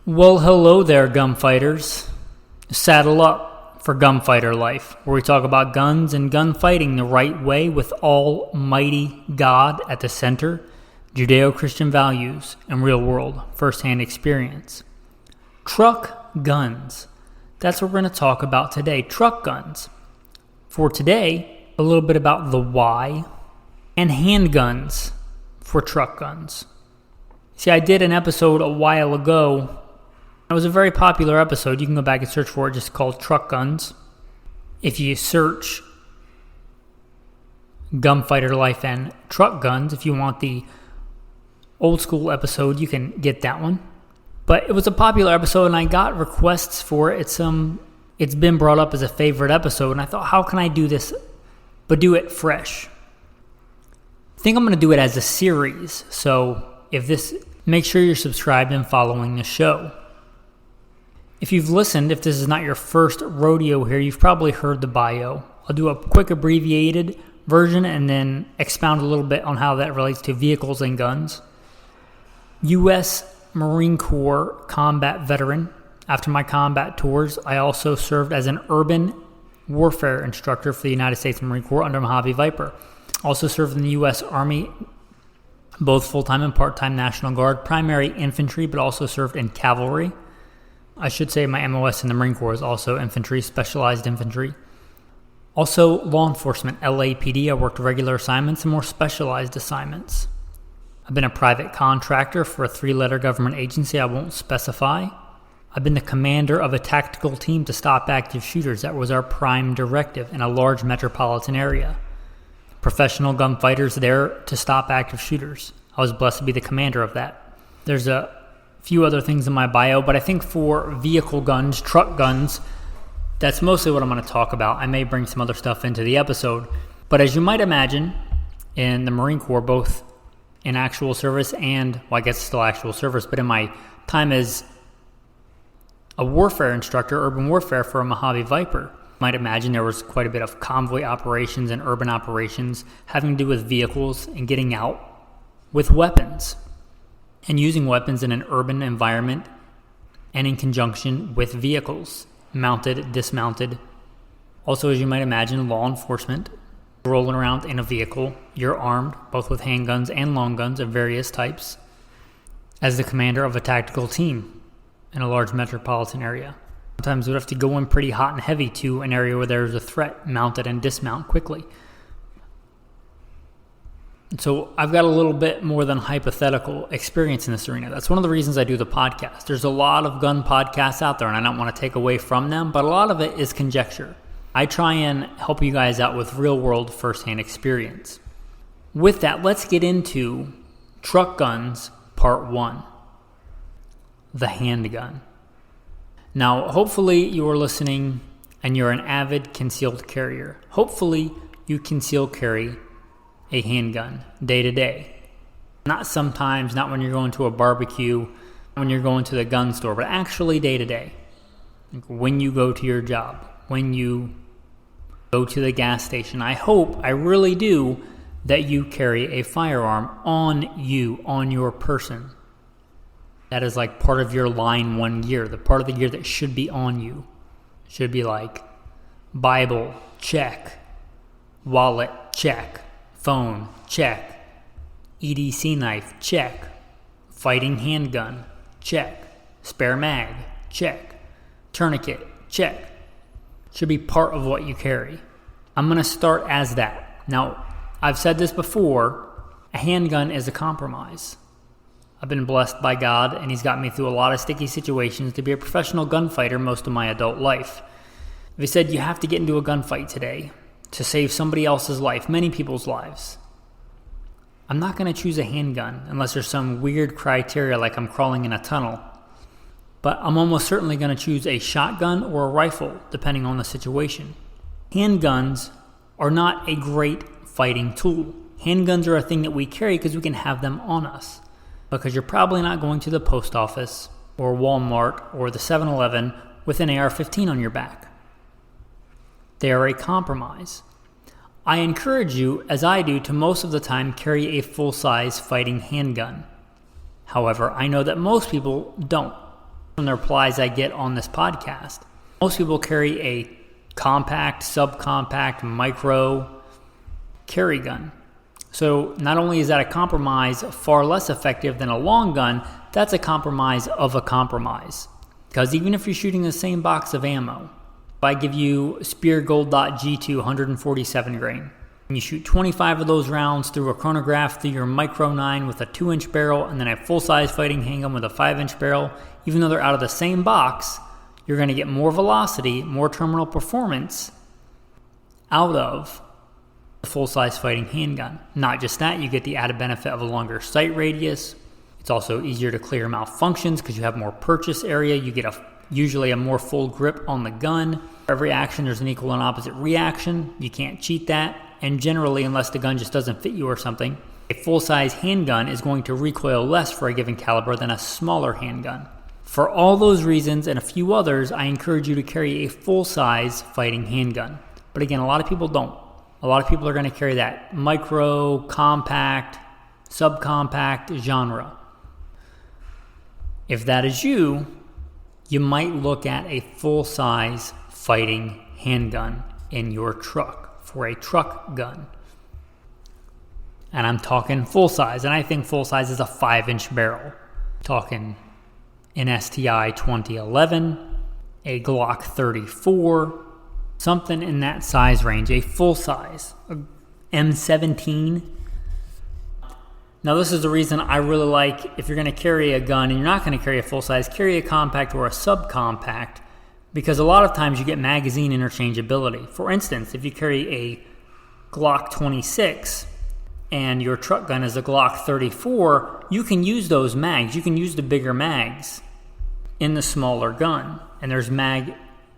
Well, hello there, gunfighters. Saddle up for Gunfighter Life, where we talk about guns and gunfighting the right way with Almighty God at the center, Judeo-Christian values, and real-world first-hand experience. Truck guns. That's what we're going to talk about today, truck guns. For today, a little bit about the why and handguns for truck guns. See, I did an episode a while ago. It was a very popular episode. You can go back and search for it, just called Truck Guns. If you search Gunfighter Life and Truck Guns, if you want the old school episode, you can get that one. But it was a popular episode, and I got requests for it. It's been brought up as a favorite episode, and I thought, how can I do this, but do it fresh? I think I'm going to do it as a series. So make sure you're subscribed and following the show. If you've listened, if this is not your first rodeo here, you've probably heard the bio. I'll do a quick abbreviated version and then expound a little bit on how that relates to vehicles and guns. U.S. Marine Corps combat veteran. After my combat tours, I also served as an urban warfare instructor for the United States Marine Corps under Mojave Viper. Also served in the U.S. Army, both full-time and part-time National Guard, primary infantry, but also served in cavalry. I should say my MOS in the Marine Corps is also infantry, specialized infantry. Also law enforcement, LAPD. I worked regular assignments and more specialized assignments. I've been a private contractor for a 3-letter government agency I won't specify. I've been the commander of a tactical team to stop active shooters. That was our prime directive in a large metropolitan area. Professional gunfighters there to stop active shooters. I was blessed to be the commander of that. There's a few other things in my bio, but I think for vehicle guns, truck guns, that's mostly what I'm going to talk about. I may bring some other stuff into the episode, but as you might imagine, in the Marine Corps, both in actual service and, well, I guess still actual service, but in my time as a warfare instructor, urban warfare for a Mojave Viper, you might imagine there was quite a bit of convoy operations and urban operations having to do with vehicles and getting out with weapons and using weapons in an urban environment and in conjunction with vehicles, mounted, dismounted. Also, as you might imagine, law enforcement, rolling around in a vehicle. You're armed, both with handguns and long guns of various types, as the commander of a tactical team in a large metropolitan area. Sometimes we'd have to go in pretty hot and heavy to an area where there's a threat, mount it and dismount quickly. So I've got a little bit more than hypothetical experience in this arena. That's one of the reasons I do the podcast. There's a lot of gun podcasts out there, and I don't want to take away from them, but a lot of it is conjecture. I try and help you guys out with real-world first-hand experience. With that, let's get into Truck Guns Part 1, the handgun. Now, hopefully you are listening and you're an avid concealed carrier. Hopefully you conceal carry a handgun day to day. Not sometimes, not when you're going to a barbecue, when you're going to the gun store, but actually day to day. Like when you go to your job, when you go to the gas station. I hope, I really do, that you carry a firearm on you, on your person. That is like part of your line 1 gear, the part of the gear that should be on you. Should be like Bible, check. Wallet, check. Phone, check. EDC knife, check. Fighting handgun, check. Spare mag, check. Tourniquet, check. Should be part of what you carry. I'm going to start as that. Now, I've said this before, a handgun is a compromise. I've been blessed by God, and He's got me through a lot of sticky situations to be a professional gunfighter most of my adult life. If He said you have to get into a gunfight today to save somebody else's life, many people's lives, I'm not going to choose a handgun unless there's some weird criteria like I'm crawling in a tunnel. But I'm almost certainly going to choose a shotgun or a rifle, depending on the situation. Handguns are not a great fighting tool. Handguns are a thing that we carry because we can have them on us. Because you're probably not going to the post office or Walmart or the 7-Eleven with an AR-15 on your back. They are a compromise. I encourage you, as I do, to most of the time carry a full-size fighting handgun. However, I know that most people don't. from the replies I get on this podcast. Most people carry a compact, subcompact, micro carry gun. So not only is that a compromise far less effective than a long gun, that's a compromise of a compromise. Because even if you're shooting the same box of ammo, if I give you Spear Gold Dot G2 147 grain, and you shoot 25 of those rounds through a chronograph through your Micro 9 with a 2-inch barrel, and then a full-size fighting handgun with a 5-inch barrel, even though they're out of the same box, you're going to get more velocity, more terminal performance out of the full-size fighting handgun. Not just that, you get the added benefit of a longer sight radius. It's also easier to clear malfunctions because you have more purchase area. You get usually a more full grip on the gun. For every action, there's an equal and opposite reaction. You can't cheat that. And generally, unless the gun just doesn't fit you or something, a full-size handgun is going to recoil less for a given caliber than a smaller handgun. For all those reasons and a few others, I encourage you to carry a full-size fighting handgun. But again, a lot of people don't. A lot of people are going to carry that micro, compact, subcompact genre. If that is you, you might look at a full-size fighting handgun in your truck for a truck gun. And I'm talking full-size, and I think full-size is a 5-inch barrel. Talking an STI 2011, a Glock 34, something in that size range, a full size, a M17. Now this is the reason I really like, if you're going to carry a gun and you're not going to carry a full size, carry a compact or a subcompact, because a lot of times you get magazine interchangeability. For instance, if you carry a Glock 26 and your truck gun is a Glock 34, you can use those mags. You can use the bigger mags in the smaller gun, and there's mag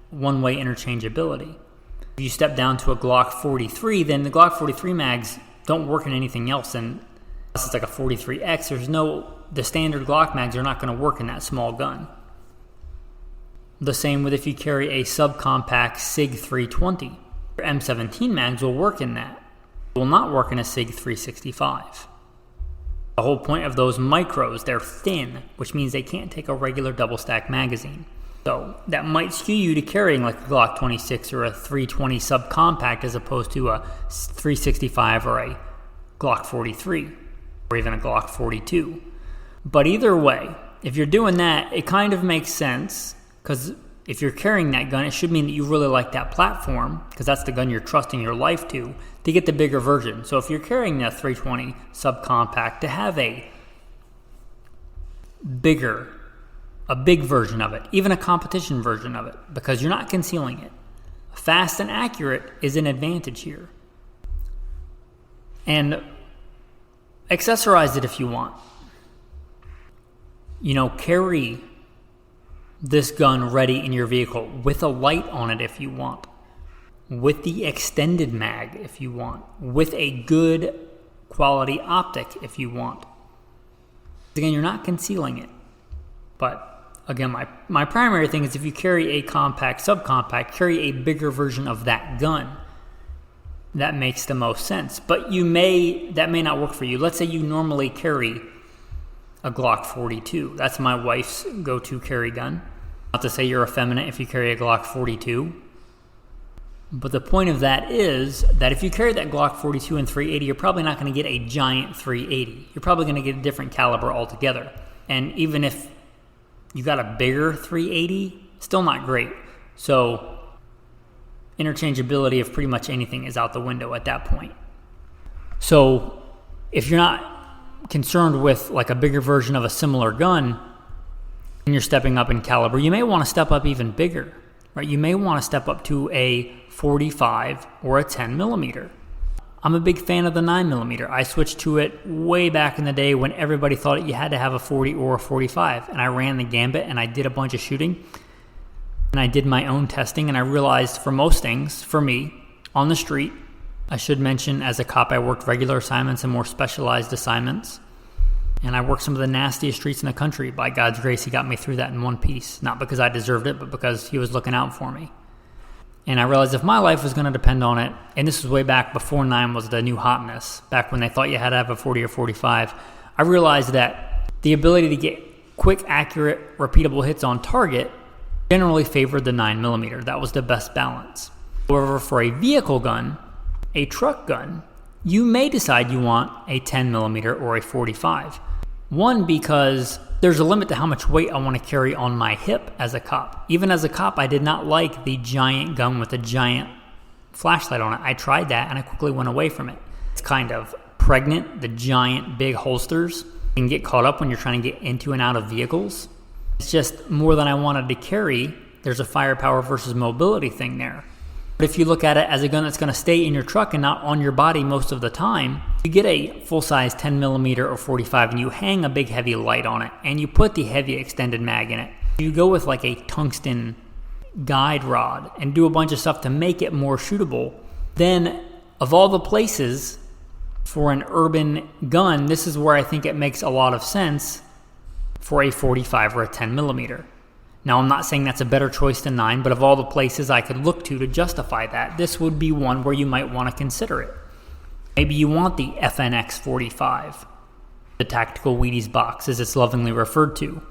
one-way interchangeability. If you step down to a Glock 43, then the Glock 43 mags don't work in anything else, and unless it's like a 43X, the standard Glock mags are not going to work in that small gun. The same with if you carry a subcompact SIG 320. Your M17 mags will work in that. It will not work in a SIG 365. The whole point of those micros, they're thin, which means they can't take a regular double-stack magazine. So that might skew you to carrying like a Glock 26 or a 320 subcompact as opposed to a 365 or a Glock 43 or even a Glock 42. But either way, if you're doing that, it kind of makes sense, because if you're carrying that gun, it should mean that you really like that platform, because that's the gun you're trusting your life to get the bigger version. So if you're carrying that 320 subcompact, to have a big version of it, even a competition version of it, because you're not concealing it. Fast and accurate is an advantage here. And accessorize it if you want. Carry this gun ready in your vehicle with a light on it if you want, with the extended mag if you want, with a good quality optic if you want. Again, you're not concealing it. But again, my primary thing is if you carry a compact, subcompact, carry a bigger version of that gun. That makes the most sense. But that may not work for you. Let's say you normally carry a Glock 42. That's my wife's go-to carry gun. Not to say you're effeminate if you carry a Glock 42. But the point of that is that if you carry that Glock 42 and 380, you're probably not going to get a giant 380. You're probably going to get a different caliber altogether. And even if you got a bigger 380, still not great. So interchangeability of pretty much anything is out the window at that point. So if you're not concerned with like a bigger version of a similar gun and you're stepping up in caliber, you may want to step up even bigger, right? You may want to step up to a 45 or a 10 millimeter. I'm a big fan of the 9 millimeter. I switched to it way back in the day when everybody thought you had to have a 40 or a 45, and I ran the gambit and I did a bunch of shooting and I did my own testing, and I realized for most things, for me, on the street, I should mention as a cop I worked regular assignments and more specialized assignments, and I worked some of the nastiest streets in the country. By God's grace, he got me through that in one piece, not because I deserved it, but because he was looking out for me. And I realized if my life was going to depend on it, and this was way back before 9 was the new hotness, back when they thought you had to have a 40 or 45, I realized that the ability to get quick, accurate, repeatable hits on target generally favored the 9mm. That was the best balance. However, for a vehicle gun, a truck gun, you may decide you want a 10mm or a 45. One, because there's a limit to how much weight I want to carry on my hip as a cop. Even as a cop, I did not like the giant gun with a giant flashlight on it. I tried that and I quickly went away from it. It's kind of pregnant, the giant big holsters. You can get caught up when you're trying to get into and out of vehicles. It's just more than I wanted to carry. There's a firepower versus mobility thing there. But if you look at it as a gun that's going to stay in your truck and not on your body most of the time, you get a full-size 10mm or 45 and you hang a big heavy light on it and you put the heavy extended mag in it. You go with like a tungsten guide rod and do a bunch of stuff to make it more shootable. Then of all the places for an urban gun, this is where I think it makes a lot of sense for a 45 or a 10mm. Now, I'm not saying that's a better choice than 9, but of all the places I could look to justify that, this would be one where you might want to consider it. Maybe you want the FNX 45, the Tactical Wheaties box, as it's lovingly referred to,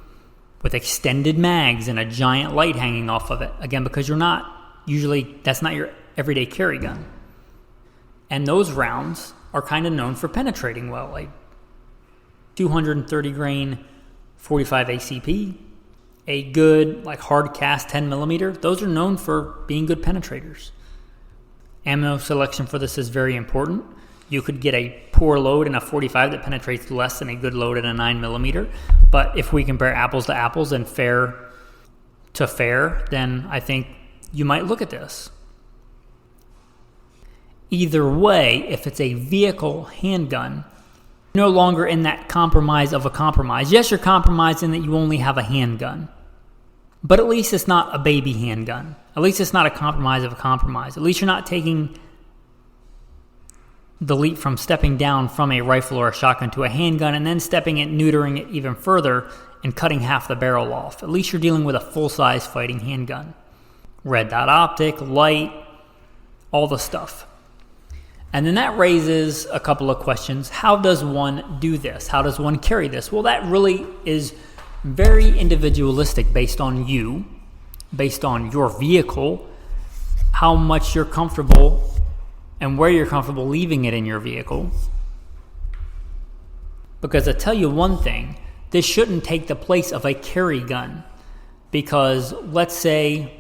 with extended mags and a giant light hanging off of it. Again, because that's not your everyday carry gun. And those rounds are kind of known for penetrating well, like 230 grain 45 ACP, a good like hard cast 10mm, those are known for being good penetrators. Ammo selection for this is very important. You could get a poor load in a 45 that penetrates less than a good load in a 9mm, but if we compare apples to apples and fair to fair, then I think you might look at this. Either way, if it's a vehicle handgun, you're no longer in that compromise of a compromise. Yes, you're compromising that you only have a handgun. But at least it's not a baby handgun. At least it's not a compromise of a compromise. At least you're not taking the leap from stepping down from a rifle or a shotgun to a handgun and then neutering it even further and cutting half the barrel off. At least you're dealing with a full-size fighting handgun. Red dot optic, light, all the stuff. And then that raises a couple of questions. How does one do this? How does one carry this? Well, that really is very individualistic based on you, based on your vehicle, how much you're comfortable and where you're comfortable leaving it in your vehicle. Because I tell you one thing, this shouldn't take the place of a carry gun. Because let's say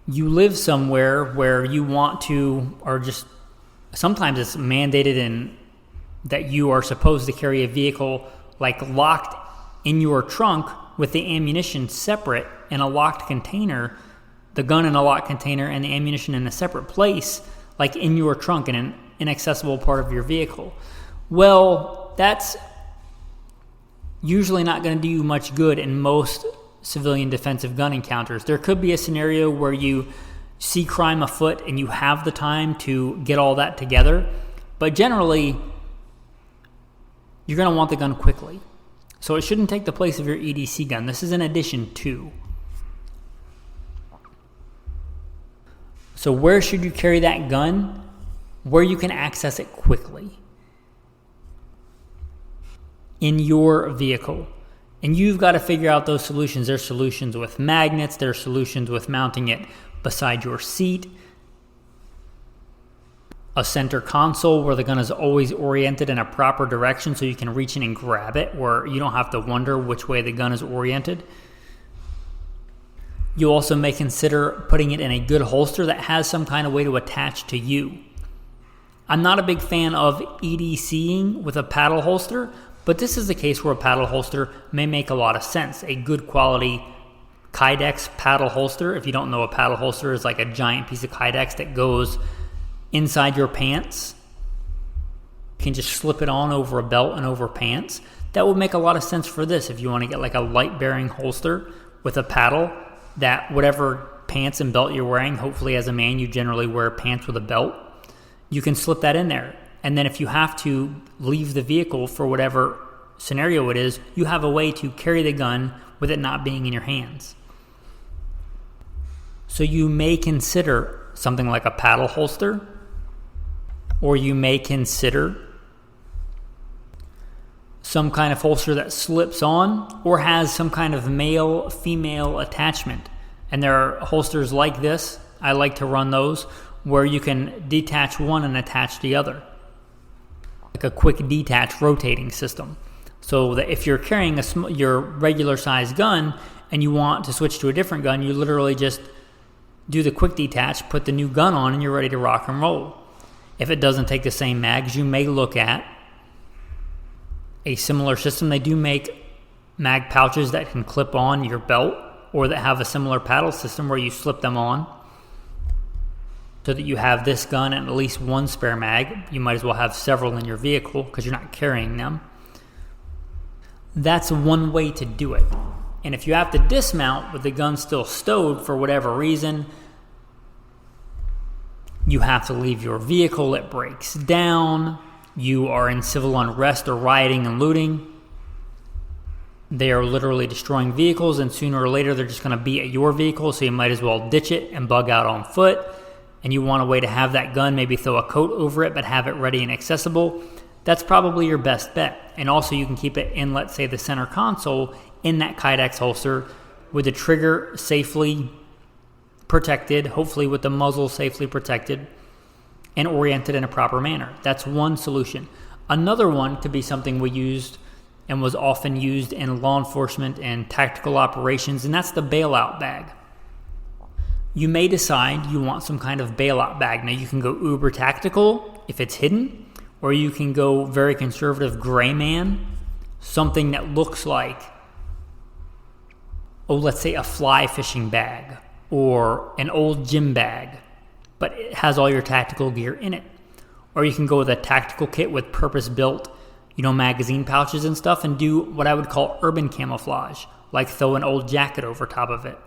you live somewhere where you want to, or just sometimes it's mandated in that you are supposed to carry a vehicle like locked in your trunk with the ammunition separate in a locked container, the gun in a locked container and the ammunition in a separate place, like in your trunk in an inaccessible part of your vehicle. Well, that's usually not going to do you much good in most civilian defensive gun encounters. There could be a scenario where you see crime afoot and you have the time to get all that together, but generally you're going to want the gun quickly. So it shouldn't take the place of your EDC gun. This is an addition to. So where should you carry that gun? Where you can access it quickly. In your vehicle. And you've got to figure out those solutions. There's solutions with magnets. There's solutions with mounting it beside your seat. A center console where the gun is always oriented in a proper direction so you can reach in and grab it, where you don't have to wonder which way the gun is oriented. You also may consider putting it in a good holster that has some kind of way to attach to you. I'm not a big fan of EDCing with a paddle holster, but this is a case where a paddle holster may make a lot of sense. A good quality Kydex paddle holster. If you don't know, a paddle holster is like a giant piece of Kydex that goes inside your pants. You can just slip it on over a belt and over pants. That would make a lot of sense for this if you want to get like a light bearing holster with a paddle that whatever pants and belt you're wearing, hopefully as a man you generally wear pants with a belt, you can slip that in there. And then if you have to leave the vehicle for whatever scenario it is, you have a way to carry the gun with it not being in your hands. So you may consider something like a paddle holster, or you may consider some kind of holster that slips on or has some kind of male-female attachment. And there are holsters like this, I like to run those, where you can detach one and attach the other. Like a quick detach rotating system. So that if you're carrying your regular size gun and you want to switch to a different gun, you literally just do the quick detach, put the new gun on, and you're ready to rock and roll. If it doesn't take the same mags, you may look at a similar system. They do make mag pouches that can clip on your belt or that have a similar paddle system where you slip them on so that you have this gun and at least one spare mag. You might as well have several in your vehicle because you're not carrying them. That's one way to do it. And if you have to dismount with the gun still stowed for whatever reason, you have to leave your vehicle, it breaks down, you are in civil unrest or rioting and looting, they are literally destroying vehicles, and sooner or later they're just going to be at your vehicle, so you might as well ditch it and bug out on foot. And you want a way to have that gun, maybe throw a coat over it, but have it ready and accessible. That's probably your best bet. And also you can keep it in, let's say, the center console in that Kydex holster with the trigger safely protected, hopefully with the muzzle safely protected and oriented in a proper manner. That's one solution. Another one could be something we used and was often used in law enforcement and tactical operations, and that's the bailout bag. You may decide you want some kind of bailout bag. Now you can go uber tactical if it's hidden, or you can go very conservative gray man, something that looks like, let's say a fly fishing bag or an old gym bag, but it has all your tactical gear in it. Or you can go with a tactical kit with purpose-built, magazine pouches and stuff, and do what I would call urban camouflage, like throw an old jacket over top of it.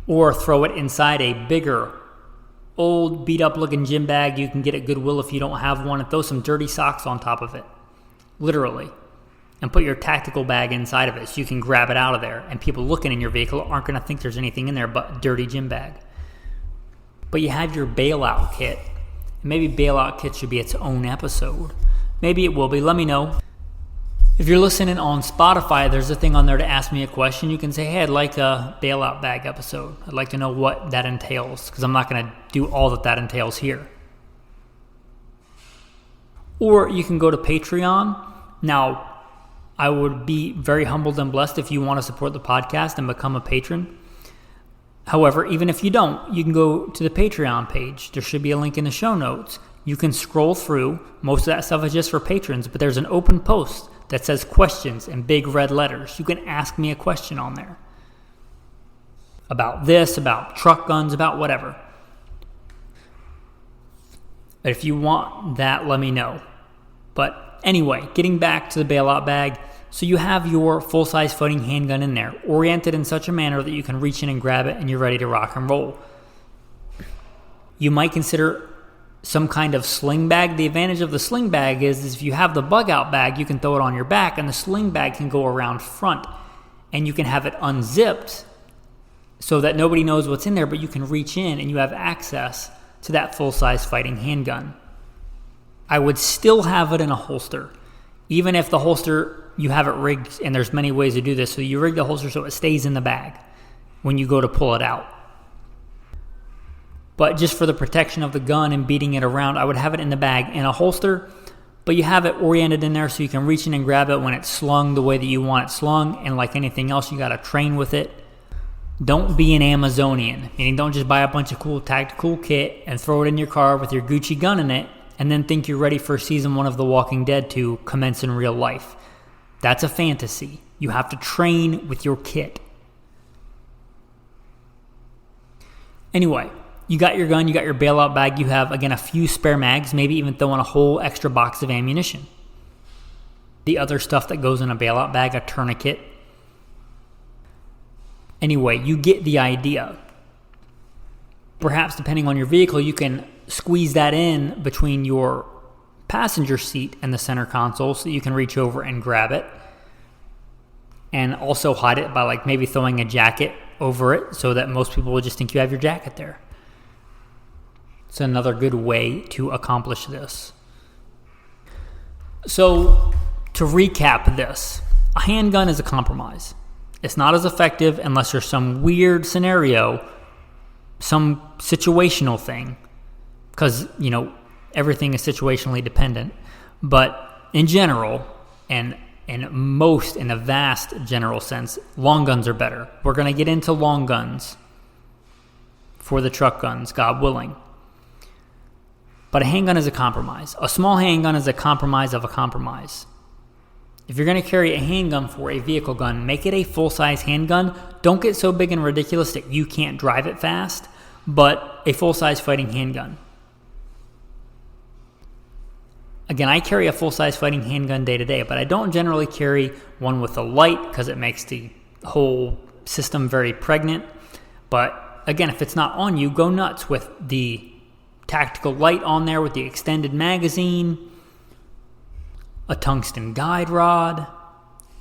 Or throw it inside a bigger, old, beat-up looking gym bag you can get at Goodwill if you don't have one, and throw some dirty socks on top of it, literally. And put your tactical bag inside of it so you can grab it out of there, and people looking in your vehicle aren't going to think there's anything in there but a dirty gym bag. But you have your bailout kit. Maybe bailout kit should be its own episode. Maybe it will be. Let me know. If you're listening on Spotify, there's a thing on there to ask me a question. You can say, hey, I'd like a bailout bag episode. I'd like to know what that entails, because I'm not going to do all that entails here. Or you can go to Patreon. Now, I would be very humbled and blessed if you want to support the podcast and become a patron. However, even if you don't, you can go to the Patreon page. There should be a link in the show notes. You can scroll through. Most of that stuff is just for patrons, but there's an open post that says questions in big red letters. You can ask me a question on there. About this, about truck guns, about whatever. But if you want that, let me know. But anyway, getting back to the bailout bag. So you have your full-size fighting handgun in there, oriented in such a manner that you can reach in and grab it and you're ready to rock and roll. You might consider some kind of sling bag. The advantage of the sling bag is if you have the bug out bag, you can throw it on your back, and the sling bag can go around front, and you can have it unzipped so that nobody knows what's in there, but you can reach in and you have access to that full-size fighting handgun. I would still have it in a holster, even if the holster, you have it rigged, and there's many ways to do this, so you rig the holster so it stays in the bag when you go to pull it out. But just for the protection of the gun and beating it around, I would have it in the bag in a holster, but you have it oriented in there so you can reach in and grab it when it's slung the way that you want it slung, and like anything else, you got to train with it. Don't be an Amazonian, meaning don't just buy a bunch of cool tactical kit and throw it in your car with your Gucci gun in it, and then think you're ready for season 1 of The Walking Dead to commence in real life. That's a fantasy. You have to train with your kit. Anyway, you got your gun, you got your bailout bag, you have, again, a few spare mags, maybe even throw in a whole extra box of ammunition. The other stuff that goes in a bailout bag, a tourniquet. Anyway, you get the idea. Perhaps, depending on your vehicle, you can squeeze that in between your passenger seat and the center console so that you can reach over and grab it, and also hide it by maybe throwing a jacket over it so that most people will just think you have your jacket there. It's another good way to accomplish this. So, to recap this, a handgun is a compromise. It's not as effective unless there's some weird scenario, some situational thing, because, everything is situationally dependent. But in general, and in a vast general sense, long guns are better. We're going to get into long guns for the truck guns, God willing. But a handgun is a compromise. A small handgun is a compromise of a compromise. If you're going to carry a handgun for a vehicle gun, make it a full-size handgun. Don't get so big and ridiculous that you can't drive it fast, but a full-size fighting handgun. Again, I carry a full-size fighting handgun day to day, but I don't generally carry one with a light because it makes the whole system very pregnant. But again, if it's not on you, go nuts with the tactical light on there with the extended magazine, a tungsten guide rod,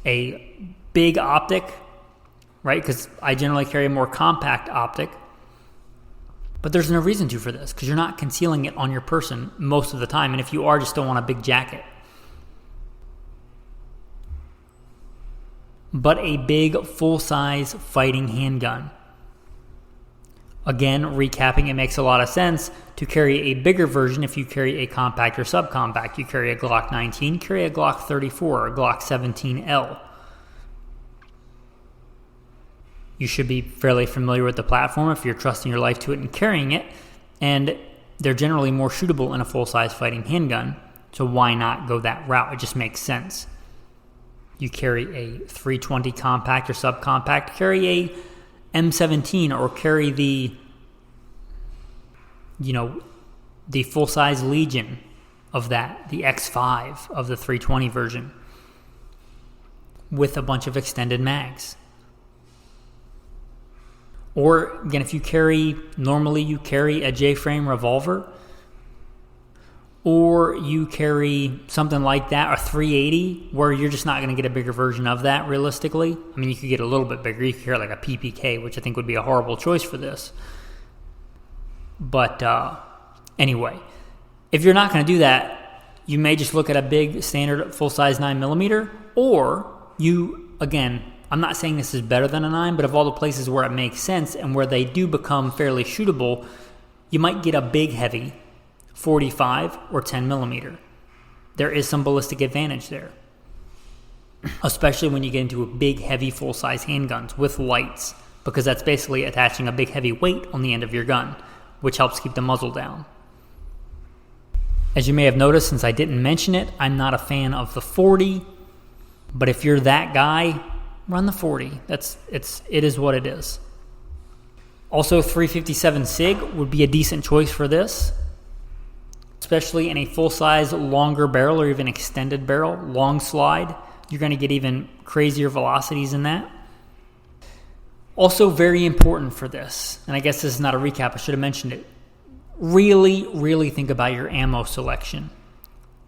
a big optic, right? Because I generally carry a more compact optic. But there's no reason to for this, because you're not concealing it on your person most of the time. And if you are, just don't want a big jacket. But a big, full-size fighting handgun. Again, recapping, it makes a lot of sense to carry a bigger version if you carry a compact or subcompact. You carry a Glock 19, carry a Glock 34 or a Glock 17L. You should be fairly familiar with the platform if you're trusting your life to it and carrying it, and they're generally more shootable in a full-size fighting handgun, so why not go that route? It just makes sense. You carry a 320 compact or subcompact, carry a M17 or carry the full-size Legion of that, the X5 of the 320 version with a bunch of extended mags. Or again, if you carry a J-frame revolver, or you carry something like that, a 380, where you're just not going to get a bigger version of that realistically. I mean, you could get a little bit bigger. You could carry like a PPK, which I think would be a horrible choice for this. But anyway, if you're not going to do that, you may just look at a big standard full-size 9mm, or you, again, I'm not saying this is better than a 9, but of all the places where it makes sense and where they do become fairly shootable, you might get a big heavy 45 or 10mm. There is some ballistic advantage there, especially when you get into a big, heavy, full-size handguns with lights, because that's basically attaching a big, heavy weight on the end of your gun, which helps keep the muzzle down. As you may have noticed, since I didn't mention it, I'm not a fan of the 40, but if you're that guy, run the 40. It is what it is. Also, 357 SIG would be a decent choice for this, especially in a full-size, longer barrel or even extended barrel, long slide. You're going to get even crazier velocities in that. Also very important for this, and I guess this is not a recap, I should have mentioned it, really, really think about your ammo selection.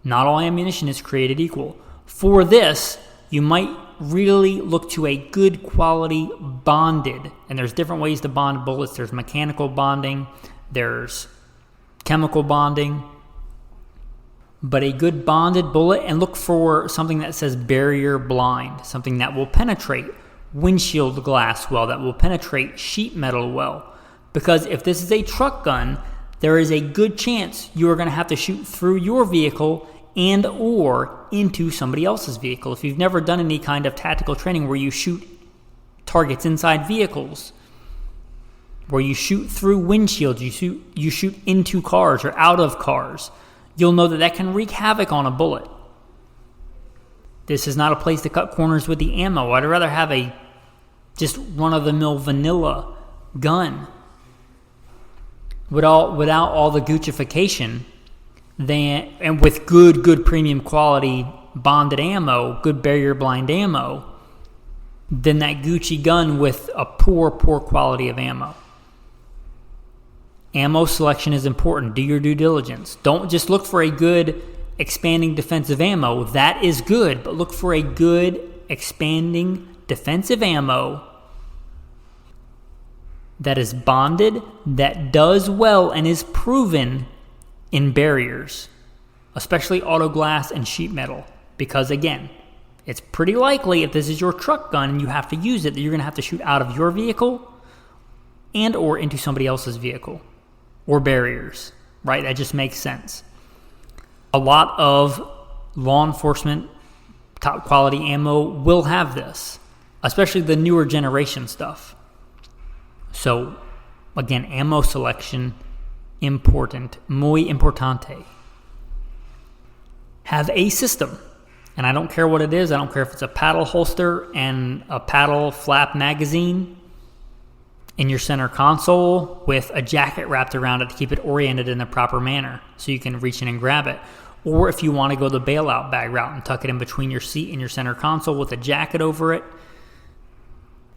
Not all ammunition is created equal. For this, you might really look to a good quality bonded, and there's different ways to bond bullets. There's mechanical bonding, there's chemical bonding, but a good bonded bullet, and look for something that says barrier blind, something that will penetrate windshield glass well, that will penetrate sheet metal well. Because if this is a truck gun, there is a good chance you are going to have to shoot through your vehicle and or into somebody else's vehicle. If you've never done any kind of tactical training where you shoot targets inside vehicles, where you shoot through windshields, you shoot into cars or out of cars, you'll know that can wreak havoc on a bullet. This is not a place to cut corners with the ammo. I'd rather have a just run-of-the-mill vanilla gun without all the Guccification, and with good premium quality bonded ammo, good barrier blind ammo, than that Gucci gun with a poor quality of ammo. Ammo selection is important. Do your due diligence. Don't just look for a good expanding defensive ammo. That is good, but look for a good expanding defensive ammo that is bonded, that does well and is proven in barriers. especially auto glass and sheet metal, because again, it's pretty likely if this is your truck gun and you have to use it that you're going to have to shoot out of your vehicle and or into somebody else's vehicle or barriers, right? That just makes sense. A lot of law enforcement top quality ammo will have this, especially the newer generation stuff. So again, ammo selection, important, muy importante. Have a system. And I don't care what it is. I don't care if it's a paddle holster and a paddle flap magazine in your center console with a jacket wrapped around it to keep it oriented in the proper manner so you can reach in and grab it. Or if you want to go the bailout bag route and tuck it in between your seat and your center console with a jacket over it,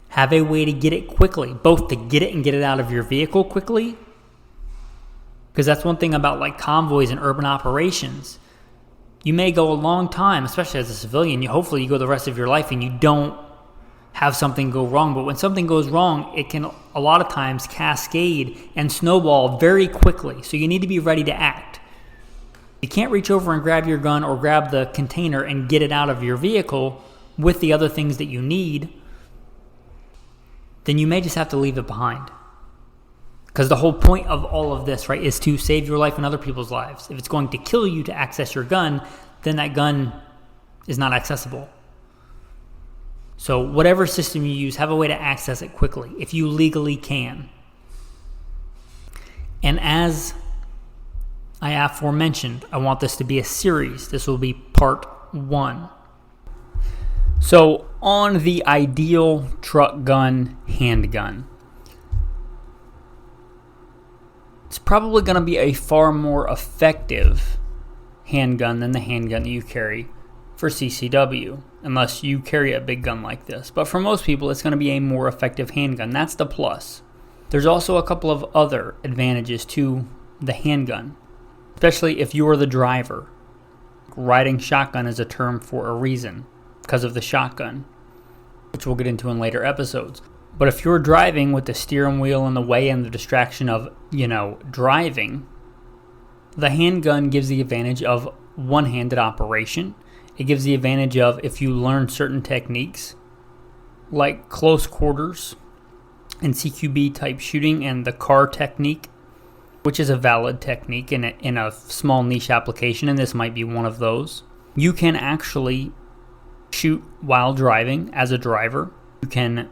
have a way to get it quickly, both to get it and get it out of your vehicle quickly. Because that's one thing about like convoys and urban operations. You may go a long time, especially as a civilian. Hopefully you go the rest of your life and you don't have something go wrong. But when something goes wrong, it can a lot of times cascade and snowball very quickly. So you need to be ready to act. You can't reach over and grab your gun or grab the container and get it out of your vehicle with the other things that you need. Then you may just have to leave it behind. Because the whole point of all of this, right, is to save your life and other people's lives. If it's going to kill you to access your gun, then that gun is not accessible. So whatever system you use, have a way to access it quickly, if you legally can. And as I aforementioned, I want this to be a series. This will be part 1. So on the ideal truck gun handgun, it's probably going to be a far more effective handgun than the handgun that you carry for CCW, unless you carry a big gun like this. But for most people, it's going to be a more effective handgun. That's the plus. There's also a couple of other advantages to the handgun, especially if you are the driver. Riding shotgun is a term for a reason, because of the shotgun, which we'll get into in later episodes. But if you're driving with the steering wheel in the way and the distraction of, driving, the handgun gives the advantage of one-handed operation. It gives the advantage of if you learn certain techniques, like close quarters and CQB type shooting and the car technique, which is a valid technique in a small niche application, and this might be one of those. You can actually shoot while driving as a driver. You can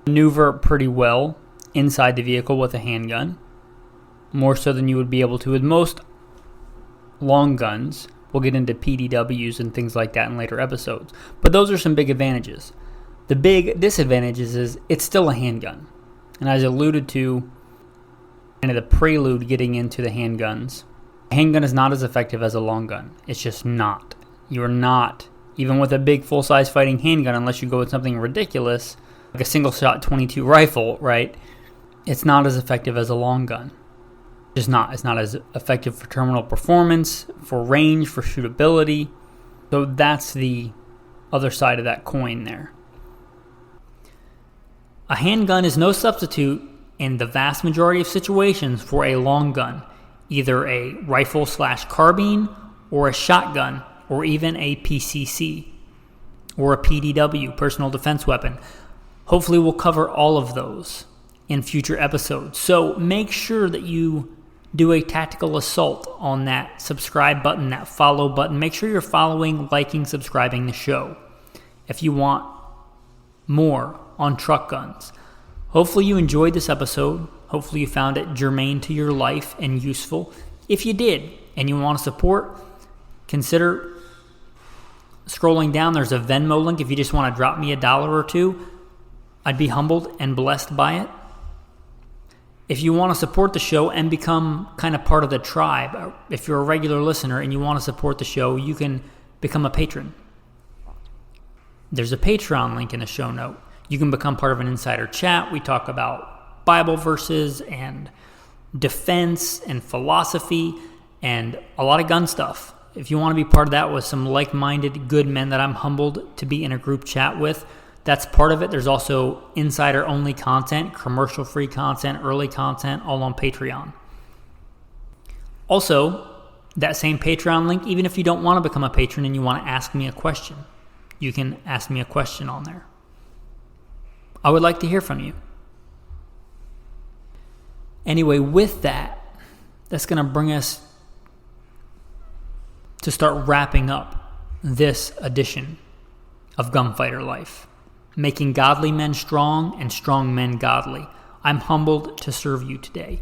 maneuver pretty well inside the vehicle with a handgun, more so than you would be able to with most long guns. We'll get into PDWs and things like that in later episodes. But those are some big advantages. The big disadvantages is it's still a handgun. And as I alluded to, kind of the prelude getting into the handguns, a handgun is not as effective as a long gun. It's just not. You're not, even with a big full-size fighting handgun, unless you go with something ridiculous, like a single-shot .22 rifle, right? It's not as effective as a long gun. Just not. It's not as effective for terminal performance, for range, for shootability. So that's the other side of that coin there. A handgun is no substitute in the vast majority of situations for a long gun, either a rifle/carbine or a shotgun or even a PCC or a PDW, personal defense weapon. Hopefully we'll cover all of those in future episodes. So make sure that you do a tactical assault on that subscribe button, that follow button. Make sure you're following, liking, subscribing the show if you want more on truck guns. Hopefully you enjoyed this episode. Hopefully you found it germane to your life and useful. If you did and you want to support, consider scrolling down. There's a Venmo link if you just want to drop me $1 or $2. I'd be humbled and blessed by it. If you want to support the show and become kind of part of the tribe, if you're a regular listener and you want to support the show, you can become a patron. There's a Patreon link in the show note. You can become part of an insider chat. We talk about Bible verses and defense and philosophy and a lot of gun stuff. If you want to be part of that with some like-minded good men that I'm humbled to be in a group chat with, that's part of it. There's also insider-only content, commercial-free content, early content, all on Patreon. Also, that same Patreon link, even if you don't want to become a patron and you want to ask me a question, you can ask me a question on there. I would like to hear from you. Anyway, with that, that's going to bring us to start wrapping up this edition of Gunfighter Life, making godly men strong and strong men godly. I'm humbled to serve you today.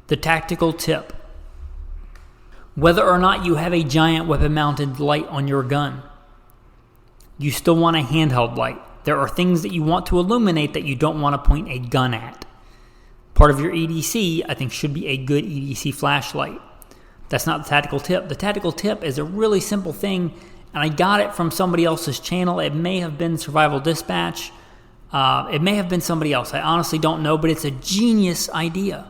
The tactical tip: whether or not you have a giant weapon-mounted light on your gun, you still want a handheld light. There are things that you want to illuminate that you don't want to point a gun at. Part of your EDC, I think, should be a good EDC flashlight. That's not the tactical tip. The tactical tip is a really simple thing, and I got it from somebody else's channel. It may have been Survival Dispatch. It may have been somebody else. I honestly don't know, but it's a genius idea.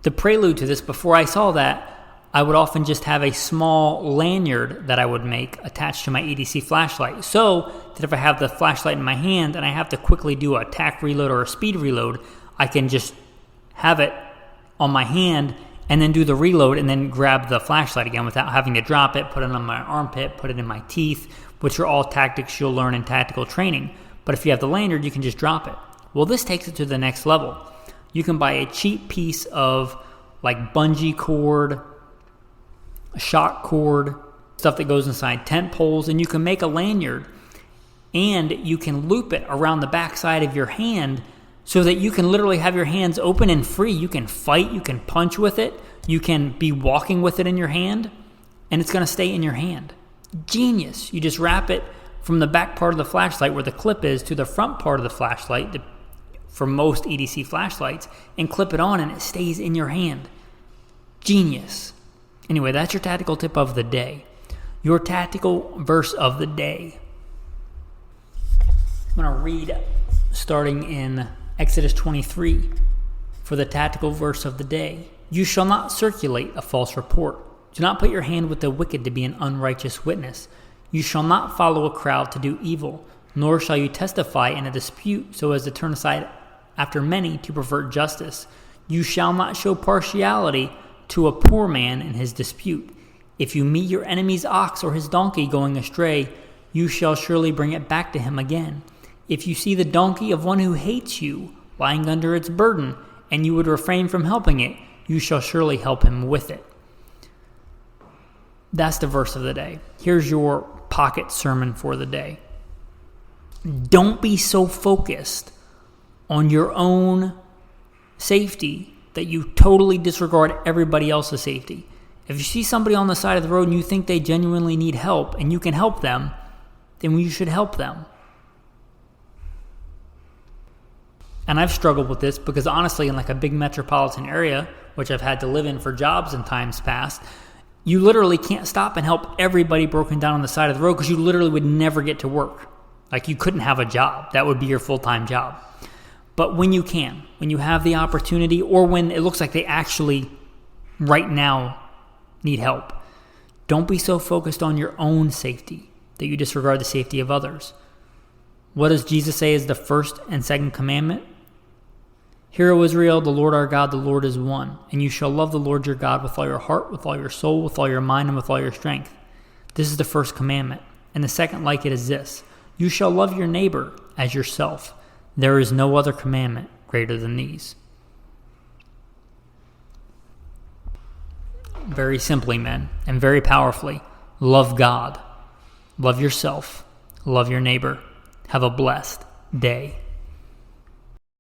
The prelude to this, before I saw that, I would often just have a small lanyard that I would make attached to my EDC flashlight, so that if I have the flashlight in my hand and I have to quickly do a tack reload or a speed reload, I can just have it on my hand and then do the reload and then grab the flashlight again without having to drop it, put it on my armpit, put it in my teeth, which are all tactics you'll learn in tactical training. But if you have the lanyard, you can just drop it. Well, this takes it to the next level. You can buy a cheap piece of like bungee cord, a shock cord, stuff that goes inside tent poles, and you can make a lanyard and you can loop it around the backside of your hand so that you can literally have your hands open and free. You can fight, you can punch with it, you can be walking with it in your hand, and it's going to stay in your hand. Genius. You just wrap it from the back part of the flashlight where the clip is to the front part of the flashlight for most EDC flashlights and clip it on, and it stays in your hand. Genius. Anyway, that's your tactical tip of the day. Your tactical verse of the day. I'm going to read starting in Exodus 23 for the tactical verse of the day. You shall not circulate a false report. Do not put your hand with the wicked to be an unrighteous witness. You shall not follow a crowd to do evil, nor shall you testify in a dispute so as to turn aside after many to pervert justice. You shall not show partiality to a poor man in his dispute. If you meet your enemy's ox or his donkey going astray, you shall surely bring it back to him again. If you see the donkey of one who hates you lying under its burden, and you would refrain from helping it, you shall surely help him with it. That's the verse of the day. Here's your pocket sermon for the day. Don't be so focused on your own safety that you totally disregard everybody else's safety. If you see somebody on the side of the road and you think they genuinely need help and you can help them, then you should help them. And I've struggled with this because honestly, in like a big metropolitan area, which I've had to live in for jobs in times past, you literally can't stop and help everybody broken down on the side of the road because you literally would never get to work. Like you couldn't have a job. That would be your full-time job. But when you can, when you have the opportunity, or when it looks like they actually right now need help, don't be so focused on your own safety that you disregard the safety of others. What does Jesus say is the first and second commandment? Hear, O Israel, the Lord our God, the Lord is one, and you shall love the Lord your God with all your heart, with all your soul, with all your mind, and with all your strength. This is the first commandment. And the second like it is this: you shall love your neighbor as yourself. There is no other commandment greater than these. Very simply, men, and very powerfully, love God, love yourself, love your neighbor. Have a blessed day.